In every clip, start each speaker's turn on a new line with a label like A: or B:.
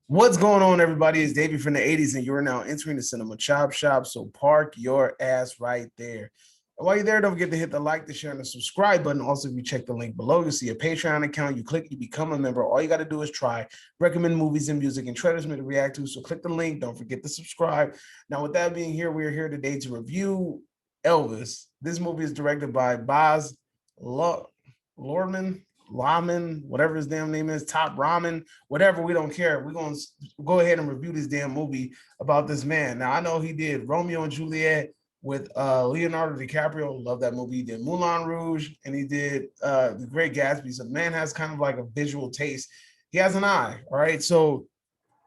A: What's going on, everybody? It's Davey from the 80s, and you're now entering the Cinema Chop Shop. So park your ass right there. And while you're there, don't forget to hit the like, the share, and the subscribe button. Also, if you check the link below, you'll see a Patreon account. You click, you become a member. All you got to do is try, recommend movies and music and trailers me to react to. So click the link. Don't forget to subscribe. Now, with that being here, we are here today to review Elvis. This movie is directed by Baz Luhrmann. Ramen, whatever his damn name is, Top Ramen, whatever, we don't care. We're going to go ahead and review this damn movie about this man. Now, I know he did Romeo and Juliet with Leonardo DiCaprio. Love that movie. He did Moulin Rouge, and he did The Great Gatsby. So the man has kind of like a visual taste. He has an eye, all right? So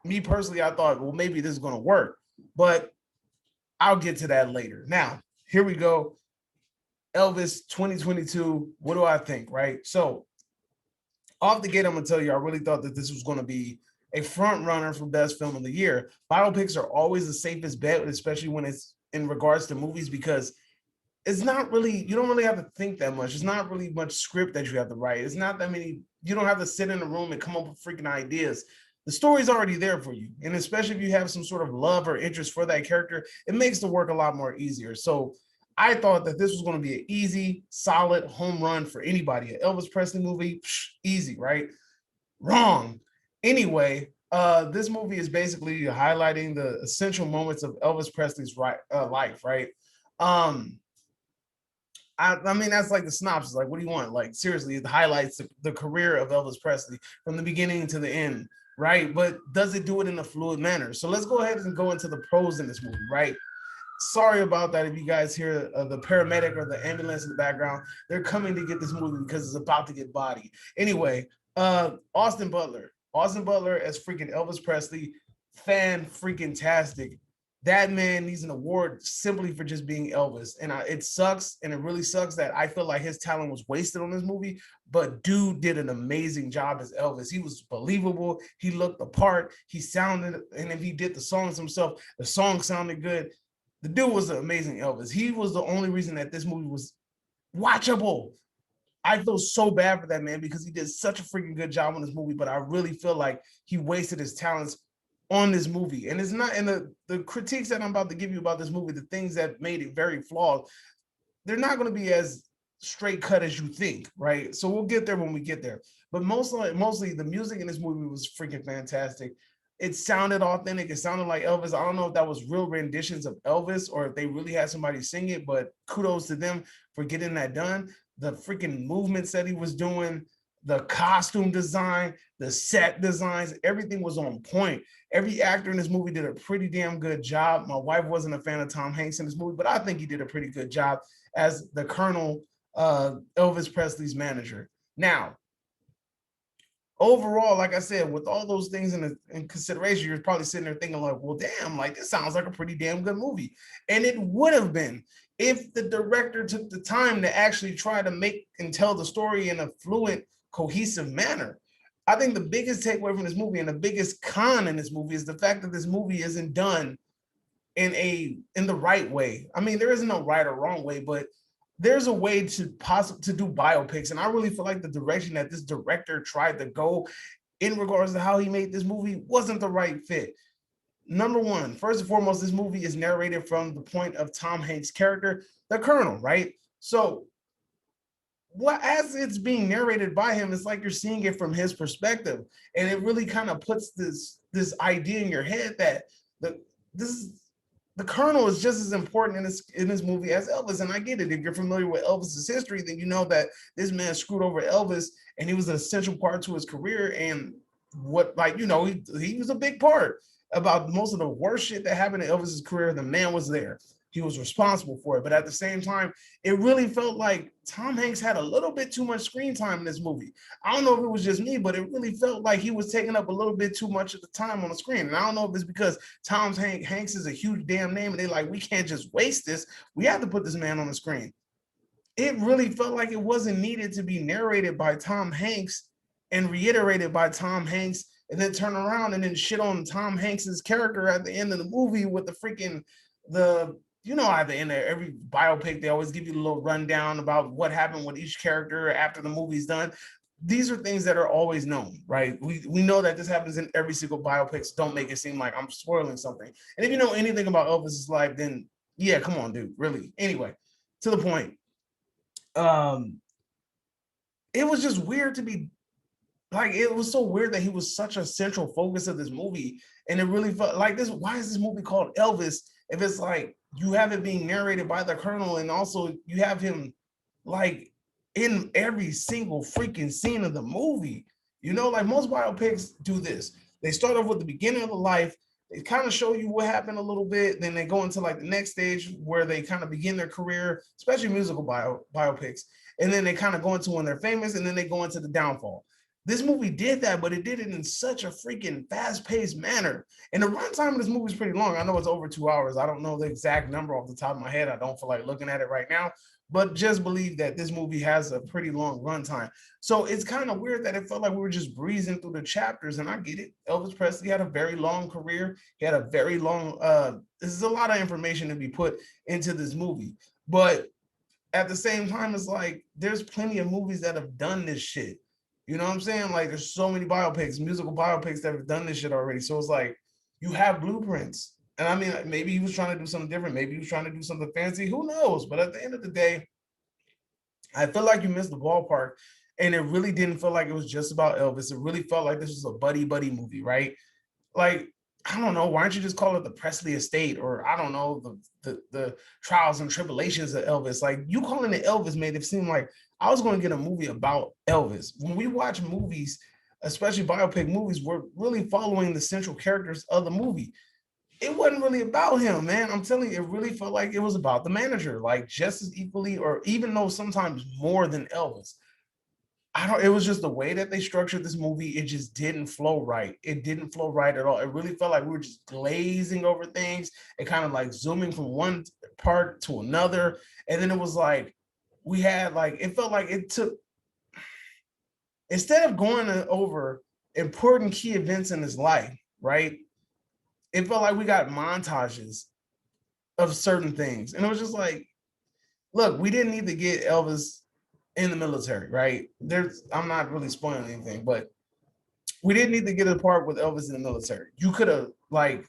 A: me personally, I thought, well, maybe this is going to work, but I'll get to that later. Now, here we go. Elvis 2022. What do I think, right? So off the gate, I'm gonna tell you, I really thought that this was gonna be a front runner for best film of the year. Biopics are always the safest bet, especially when it's in regards to movies, because it's not really, you don't really have to think that much. It's not really much script that you have to write. It's not that many, you don't have to sit in a room and come up with freaking ideas. The story's already there for you. And especially if you have some sort of love or interest for that character, it makes the work a lot more easier. So I thought that this was going to be an easy, solid home run for anybody. An Elvis Presley movie, easy, right? Wrong. Anyway, this movie is basically highlighting the essential moments of Elvis Presley's life, right? Um, I mean, that's like the synopsis. Like, what do you want? Like, seriously, it highlights the career of Elvis Presley from the beginning to the end, right? But does it do it in a fluid manner? So let's go ahead and go into the pros in this movie, right? Sorry about that if you guys hear the paramedic or the ambulance in the background. They're coming to get this movie because it's about to get bodied. Anyway, Austin Butler. Austin Butler as freaking Elvis Presley, fan freaking tastic. That man needs an award simply for just being Elvis. And it sucks, and it really sucks that I feel like his talent was wasted on this movie. But dude did an amazing job as Elvis. He was believable. He looked the part. He sounded, and if he did the songs himself, the song sounded good. The dude was an amazing Elvis. He was the only reason that this movie was watchable. I feel so bad for that man because he did such a freaking good job on this movie, but I really feel like he wasted his talents on this movie. And it's not, and the critiques that I'm about to give you about this movie, the things that made it very flawed, they're not going to be as straight cut as you think, right? So we'll get there when we get there. But mostly the music in this movie was freaking fantastic. It sounded authentic. It sounded like Elvis. I don't know if that was real renditions of Elvis or if they really had somebody sing it, but kudos to them for getting that done. The freaking movements that he was doing, the costume design, the set designs, everything was on point. Every actor in this movie did a pretty damn good job. My wife wasn't a fan of Tom Hanks in this movie, but I think he did a pretty good job as the Colonel, Elvis Presley's manager. Now, overall, like I said, with all those things in consideration, you're probably sitting there thinking like, well, damn, like this sounds like a pretty damn good movie. And it would have been if the director took the time to actually try to make and tell the story in a fluent, cohesive manner. I think the biggest takeaway from this movie and the biggest con in this movie is the fact that this movie isn't done in the right way. I mean, there isn't no right or wrong way, but there's a way to do biopics, and I really feel like the direction that this director tried to go in regards to how he made this movie wasn't the right fit. Number one, first and foremost, this movie is narrated from the point of Tom Hanks' character, the Colonel, right? So what, as it's being narrated by him, it's like you're seeing it from his perspective, and it really kind of puts this idea in your head that this the Colonel is just as important in this movie as Elvis. And I get it. If you're familiar with Elvis's history, then you know that this man screwed over Elvis, and he was an essential part to his career. And what, like, you know, he was a big part about most of the worst shit that happened in Elvis's career. The man was there. He was responsible for it. But at the same time, it really felt like Tom Hanks had a little bit too much screen time in this movie. I don't know if it was just me, but it really felt like he was taking up a little bit too much of the time on the screen. And I don't know if it's because Hanks is a huge damn name and they're like, we can't just waste this. We have to put this man on the screen. It really felt like it wasn't needed to be narrated by Tom Hanks and reiterated by Tom Hanks and then turn around and then shit on Tom Hanks's character at the end of the movie with the freaking the you know, at the end of every biopic, they always give you a little rundown about what happened with each character after the movie's done. these are things that are always known, right? We know that this happens in every single biopics. Don't make it seem like I'm spoiling something. And if you know anything about Elvis's life, then yeah, come on, dude, really. Anyway, to the point. Um, it was just weird to be like, it was so weird that he was such a central focus of this movie, and it really felt like this. Why is this movie called Elvis if it's like you have it being narrated by the Colonel, and also you have him like in every single freaking scene of the movie? You know, like most biopics do this. They start off with the beginning of the life. They kind of show you what happened a little bit. Then they go into like the next stage where they kind of begin their career, especially musical biopics. And then they kind of go into when they're famous, and then they go into the downfall. This movie did that, but it did it in such a freaking fast-paced manner. And the runtime of this movie is pretty long. I know it's over 2 hours. I don't know the exact number off the top of my head. I don't feel like looking at it right now, but just believe that this movie has a pretty long runtime. So it's kind of weird that it felt like we were just breezing through the chapters. And I get it. Elvis Presley had a very long career. He had a very long, this is a lot of information to be put into this movie. But at the same time, it's like there's plenty of movies that have done this shit. You know what I'm saying? Like there's so many biopics, musical biopics that have done this shit already. So it's like you have blueprints. And I mean, maybe he was trying to do something different. Maybe he was trying to do something fancy. Who knows? But at the end of the day, I feel like you missed the ballpark. And it really didn't feel like it was just about Elvis. It really felt like this was a buddy movie, right? Like, I don't know, why don't you just call it the Presley estate, or I don't know, the trials and tribulations of Elvis? Like, you calling it Elvis made it seem like I was going to get a movie about Elvis. When we watch movies, especially biopic movies, we're really following the central characters of the movie. It wasn't really about him, man. I'm telling you, it really felt like it was about the manager, like just as equally, or even though sometimes more than Elvis. I don't, it was just the way that they structured this movie. It just didn't flow right. It didn't flow right at all. It really felt like we were just glazing over things and kind of like zooming from one part to another. And then it was like, we had like, it felt like it took, instead of going over important key events in his life, right? It felt like we got montages of certain things. And it was just like, look, we didn't need to get Elvis in the military, right? I'm not really spoiling anything, but we didn't need to get a part with Elvis in the military. You could have, like,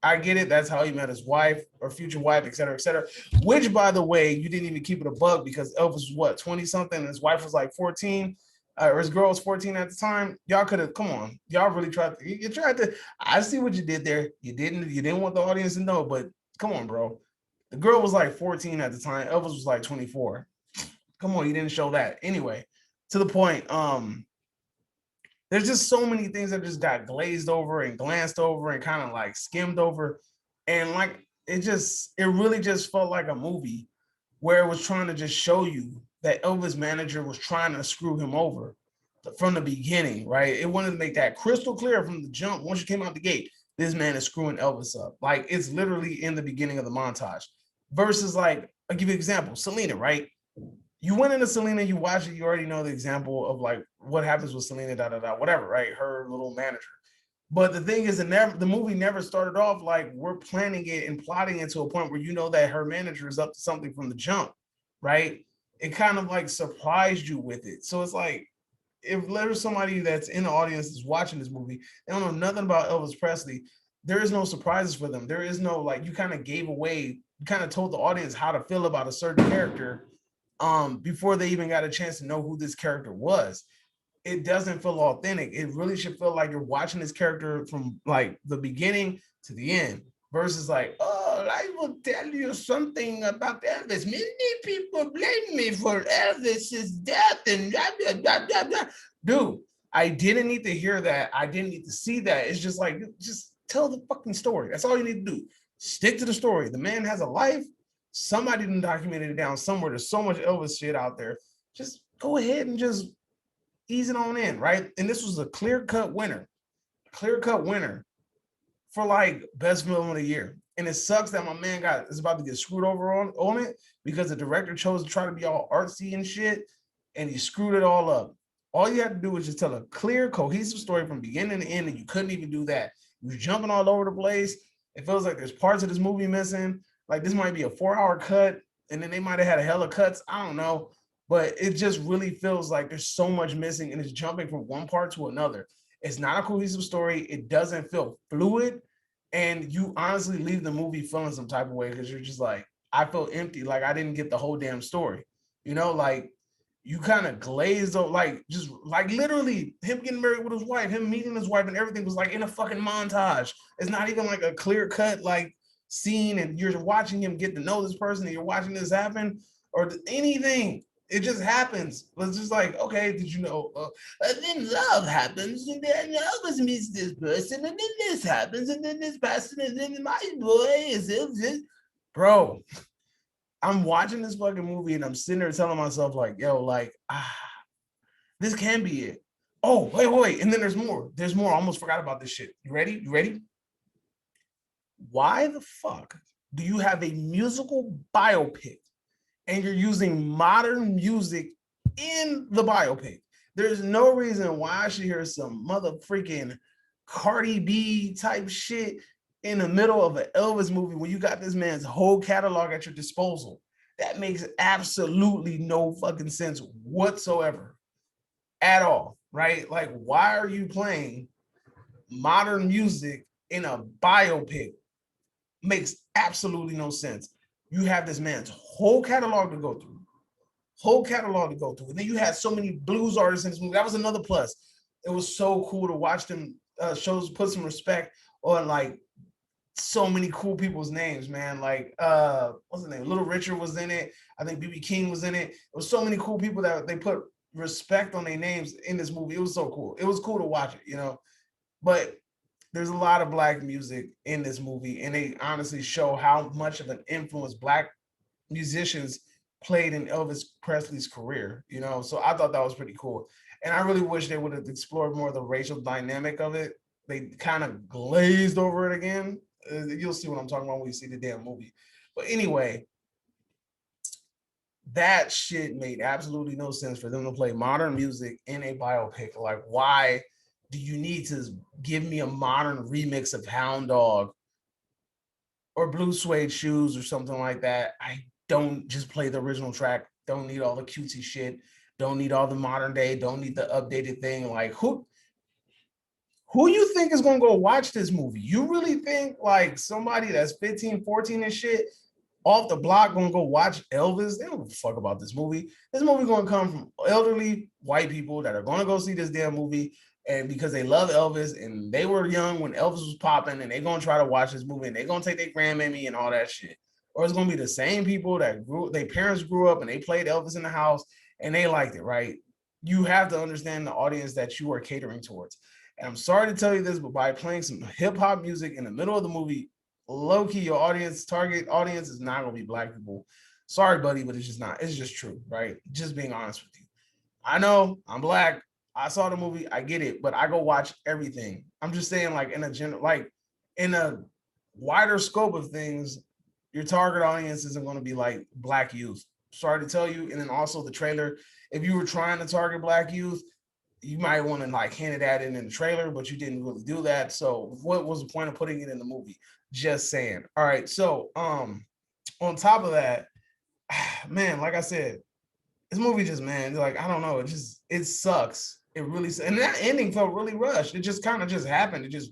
A: I get it. That's how he met his wife or future wife, et cetera, et cetera. Which, by the way, you didn't even keep it a bug because Elvis was what, 20 something, and his wife was like 14, or his girl was 14 at the time. Y'all could have, come on, y'all really tried to. You tried to. I see what you did there. You didn't want the audience to know, but come on, bro. The girl was like 14 at the time. Elvis was like 24. Come on, you didn't show that. Anyway, to the point, there's just so many things that just got glazed over and glanced over and kind of like skimmed over. And like it really just felt like a movie where it was trying to just show you that Elvis' manager was trying to screw him over from the beginning, right? It wanted to make that crystal clear from the jump. Once you came out the gate, this man is screwing Elvis up. Like it's literally in the beginning of the montage. Versus like, I'll give you an example, Selena, right? You went into Selena, you watch it, you already know the example of like what happens with Selena, whatever, right? Her little manager. But the thing is, the movie never started off like we're planning it and plotting it to a point where you know that her manager is up to something from the jump, right? It kind of like surprised you with it. So it's like, if there's somebody that's in the audience that's watching this movie, they don't know nothing about Elvis Presley, there is no surprises for them. There is no, like, you kind of gave away, you kind of told the audience how to feel about a certain character before they even got a chance to know who this character was. It doesn't feel authentic. It really should feel like you're watching this character from like the beginning to the end versus like, oh, I will tell you something about Elvis. Many people blame me for Elvis's death and blah, blah, blah, blah, blah. Dude, I didn't need to hear that. I didn't need to see that. It's just like, just tell the fucking story. That's all you need to do. Stick to the story. The man has a life. Somebody done documented it down somewhere. There's so much Elvis shit out there. Just go ahead and just ease it on in, right? And this was a clear-cut winner for like best film of the year. And it sucks that my man is about to get screwed over on it because the director chose to try to be all artsy and shit, and he screwed it all up. All you have to do is just tell a clear, cohesive story from beginning to end, and you couldn't even do that. You was jumping all over the place. It feels like there's parts of this movie missing. Like this might be a 4-hour cut, and then they might have had a hella cuts. I don't know. but it just really feels like there's so much missing and it's jumping from one part to another. It's not a cohesive story. It doesn't feel fluid. And you honestly leave the movie feeling some type of way because you're just like, I feel empty. Like I didn't get the whole damn story. You know, like you kind of glazed over, like just like literally him getting married with his wife, him meeting his wife, and everything was like in a fucking montage. It's not even like a clear cut like scene, and you're watching him get to know this person, and you're watching this happen or anything. It just happens. It's just like, okay, did you know? Then love happens, and then Elvis meets this person, and then this happens, and then this person, and then my boy is Elvis. Bro, I'm watching this fucking movie and I'm sitting there telling myself, like, yo, like, this can be it. Oh, wait. And then there's more. There's more. I almost forgot about this shit. You ready? You ready? Why the fuck do you have a musical biopic and you're using modern music in the biopic? There's no reason why I should hear some mother freaking Cardi B type shit in the middle of an Elvis movie when you got this man's whole catalog at your disposal. That makes absolutely no fucking sense whatsoever at all, right? Like, why are you playing modern music in a biopic? Makes absolutely no sense. You have this man's whole catalog to go through, And then you had so many blues artists in this movie. That was another plus. It was so cool to watch them shows put some respect on like so many cool people's names, man. Like what's the name? Little Richard was in it. I think BB King was in it. It was so many cool people that they put respect on their names in this movie. It was so cool. It was cool to watch it, you know. But there's a lot of black music in this movie, and they honestly show how much of an influence black musicians played in Elvis Presley's career, you know. So I thought that was pretty cool. And I really wish they would have explored more of the racial dynamic of it. They kind of glazed over it again. You'll see what I'm talking about when you see the damn movie. But anyway, that shit made absolutely no sense for them to play modern music in a biopic. Like, why do you need to give me a modern remix of Hound Dog or Blue Suede Shoes or something like that? I don't just play the original track. Don't need all the cutesy shit. Don't need all the modern day. Don't need the updated thing. Like, who you think is going to go watch this movie? You really think like somebody that's 15, 14 and shit off the block going to go watch Elvis? They don't give a fuck about this movie. This movie going to come from elderly white people that are going to go see this damn movie, and because they love Elvis and they were young when Elvis was popping, and they're going to try to watch this movie, and they're going to take their grandmammy and all that shit. Or it's going to be the same people that their parents grew up and they played Elvis in the house and they liked it, right? You have to understand the audience that you are catering towards. And I'm sorry to tell you this, but by playing some hip hop music in the middle of the movie, low key, your target audience is not going to be black people. Sorry, buddy, but it's just not. It's just true, right? Just being honest with you. I know I'm black. I saw the movie. I get it, but I go watch everything. I'm just saying, like in a wider scope of things, your target audience isn't going to be like black youth. Sorry to tell you. And then also the trailer. If you were trying to target black youth, you might want to like hint at it in the trailer, but you didn't really do that. So what was the point of putting it in the movie? Just saying. All right. So on top of that, man, like I said, this movie just, man, like, I don't know, it sucks. It really, and that ending felt really rushed. It just kind of just happened. It just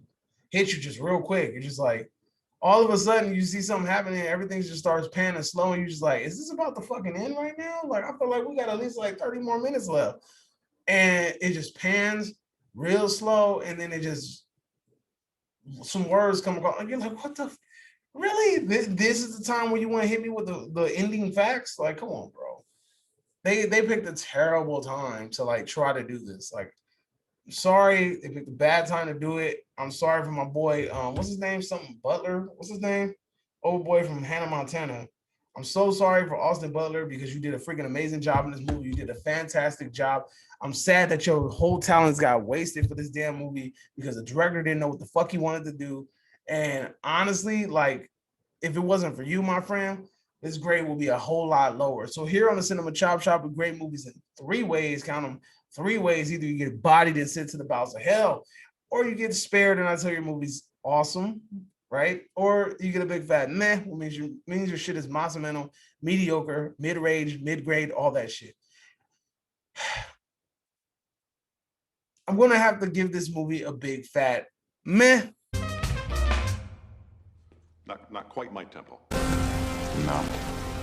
A: hit you just real quick. You're just like, all of a sudden you see something happening, everything just starts panning slow, and you're just like, is this about to fucking end right now? Like, I feel like we got at least like 30 more minutes left. And it just pans real slow, and then it just, some words come across, and you're like, what the, really? This is the time when you want to hit me with the ending facts? Like, come on, bro. They picked a terrible time to like try to do this. Like, sorry, they picked a bad time to do it. I'm sorry for my boy. What's his name? Something Butler. What's his name? Old boy from Hannah Montana. I'm so sorry for Austin Butler because you did a freaking amazing job in this movie. You did a fantastic job. I'm sad that your whole talents got wasted for this damn movie because the director didn't know what the fuck he wanted to do. And honestly, like, if it wasn't for you, my friend, this grade will be a whole lot lower. So here on the Cinema Chop Shop, we grade movies in three ways. Count them, three ways. Either you get bodied and sent to the bowels of hell, or you get spared and I tell your movie's awesome, right? Or you get a big fat meh, which means your shit is monumental, mediocre, mid-range, mid-grade, all that shit. I'm gonna have to give this movie a big fat meh.
B: Not quite my tempo.
C: Not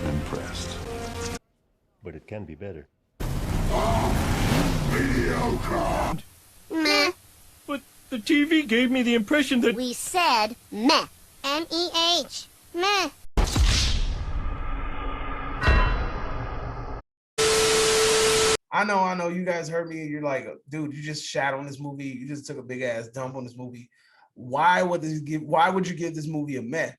C: impressed.
D: But it can be better.
C: Mediocre.
E: Meh.
D: But the TV gave me the impression that...
E: We said meh. M-E-H. Meh.
A: I know. You guys heard me. You're like, dude, you just shat on this movie. You just took a big ass dump on this movie. Why would you give this movie a meh?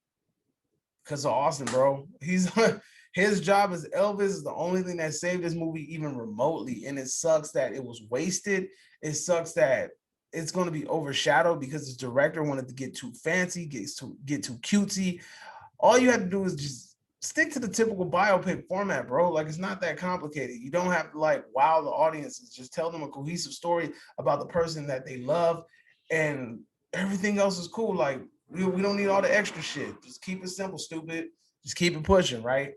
A: Because of Austin, bro. His job as Elvis is the only thing that saved this movie even remotely. And it sucks that it was wasted. It sucks that it's going to be overshadowed because this director wanted to get too fancy, get too cutesy. All you have to do is just stick to the typical biopic format, bro. Like, it's not that complicated. You don't have to like wow the audiences. Just tell them a cohesive story about the person that they love, and everything else is cool. Like, we don't need all the extra shit. Just keep it simple, stupid. Just keep it pushing, right?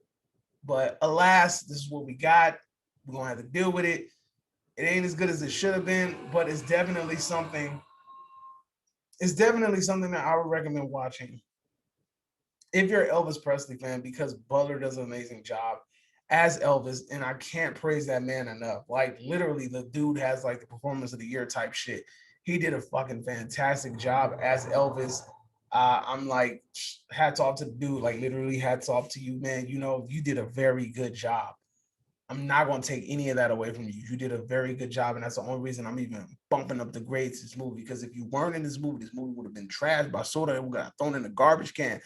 A: But alas, this is what we got. We're gonna have to deal with it. It ain't as good as it should have been, but it's definitely something. It's definitely something that I would recommend watching if you're an Elvis Presley fan, because Butler does an amazing job as Elvis, and I can't praise that man enough. Like, literally, the dude has like the performance of the year type shit. He did a fucking fantastic job as Elvis. I'm like, hats off to the dude. Like, literally, hats off to you, man. You know, you did a very good job. I'm not going to take any of that away from you. You did a very good job, and that's the only reason I'm even bumping up the grades to this movie. Because if you weren't in this movie would have been trashed by soda and got thrown in the garbage can.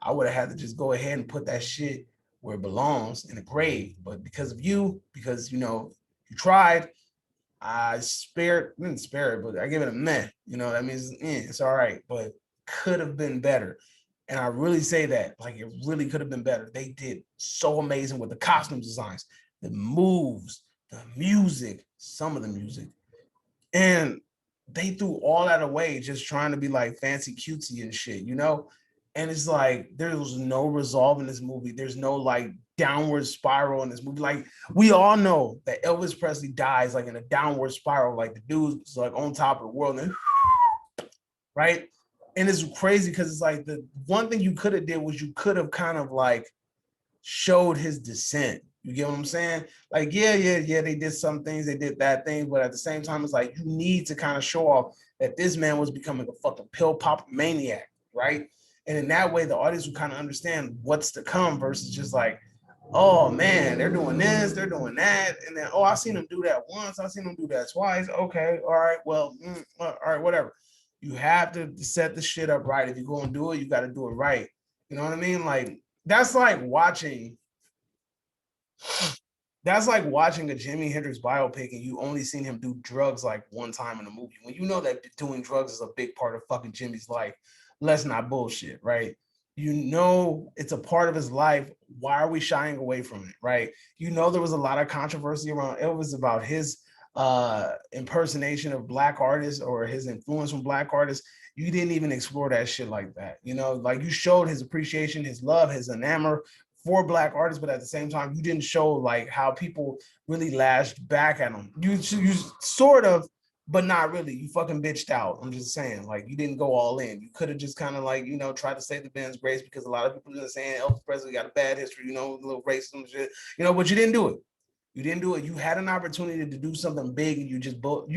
A: I would have had to just go ahead and put that shit where it belongs, in the grave. But because of you, because, you know, you tried, I didn't spare it, but I give it a meh. You know, that means it's all right, but could have been better. And I really say that, like, it really could have been better. They did so amazing with the costume designs, the moves, the music, some of the music. And they threw all that away just trying to be like fancy cutesy and shit, you know? And it's like, there was no resolve in this movie. There's no like downward spiral in this movie. Like, we all know that Elvis Presley dies like in a downward spiral. Like, the dude's like on top of the world, and right? And it's crazy because it's like, the one thing you could have did was you could have kind of like showed his descent. You get what I'm saying? Like, yeah, they did some things, they did that thing, but at the same time, it's like, you need to kind of show off that this man was becoming a fucking pill pop maniac, right? And in that way, the audience would kind of understand what's to come versus just like, oh man, they're doing this, they're doing that. And then, oh, I seen them do that once. I seen them do that twice. Okay, all right, well, all right, whatever. You have to set the shit up right. If you're going to do it, you got to do it right. You know what I mean? Like, that's like watching a Jimi Hendrix biopic and you only seen him do drugs like one time in a movie. When you know that doing drugs is a big part of fucking Jimmy's life, let's not bullshit, right? You know it's a part of his life. Why are we shying away from it, right? You know there was a lot of controversy around Elvis about his impersonation of Black artists or his influence from Black artists. You didn't even explore that shit like that. You know, like, you showed his appreciation, his love, his enamor for Black artists, but at the same time, you didn't show like how people really lashed back at him. You sort of, but not really. You fucking bitched out. I'm just saying, like, you didn't go all in. You could have just kind of like, you know, tried to save the man's grace, because a lot of people are saying Elvis Presley got a bad history, you know, a little racism shit, you know, but you didn't do it. You didn't do it. You had an opportunity to do something big and you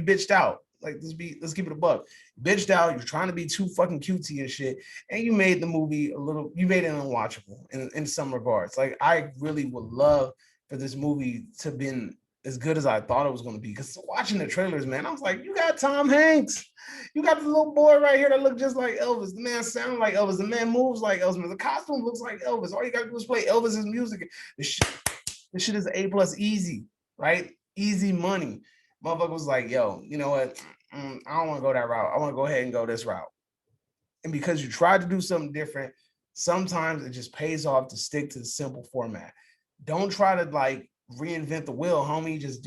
A: bitched out. Like, let's keep it a buck. Bitched out. You're trying to be too fucking cutesy and shit, and you made the movie you made it unwatchable in some regards. Like, I really would love for this movie to been as good as I thought it was going to be. Because watching the trailers, man, I was like, you got Tom Hanks. You got the little boy right here that look just like Elvis. The man sounds like Elvis. The man moves like Elvis. The costume looks like Elvis. All you got to do is play Elvis's music. This shit is A+ easy, right? Easy money. Motherfucker was like, yo, you know what? I don't want to go that route. I want to go ahead and go this route. And because you tried to do something different, sometimes it just pays off to stick to the simple format. Don't try to like reinvent the wheel, homie. Just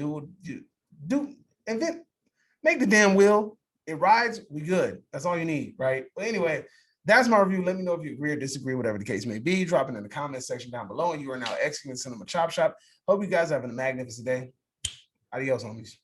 A: make the damn wheel. It rides, we good. That's all you need, right? But anyway, that's my review. Let me know if you agree or disagree, whatever the case may be. Drop it in the comment section down below. And you are now exiting Cinema Chop Shop. Hope you guys are having a magnificent day. Adios, homies.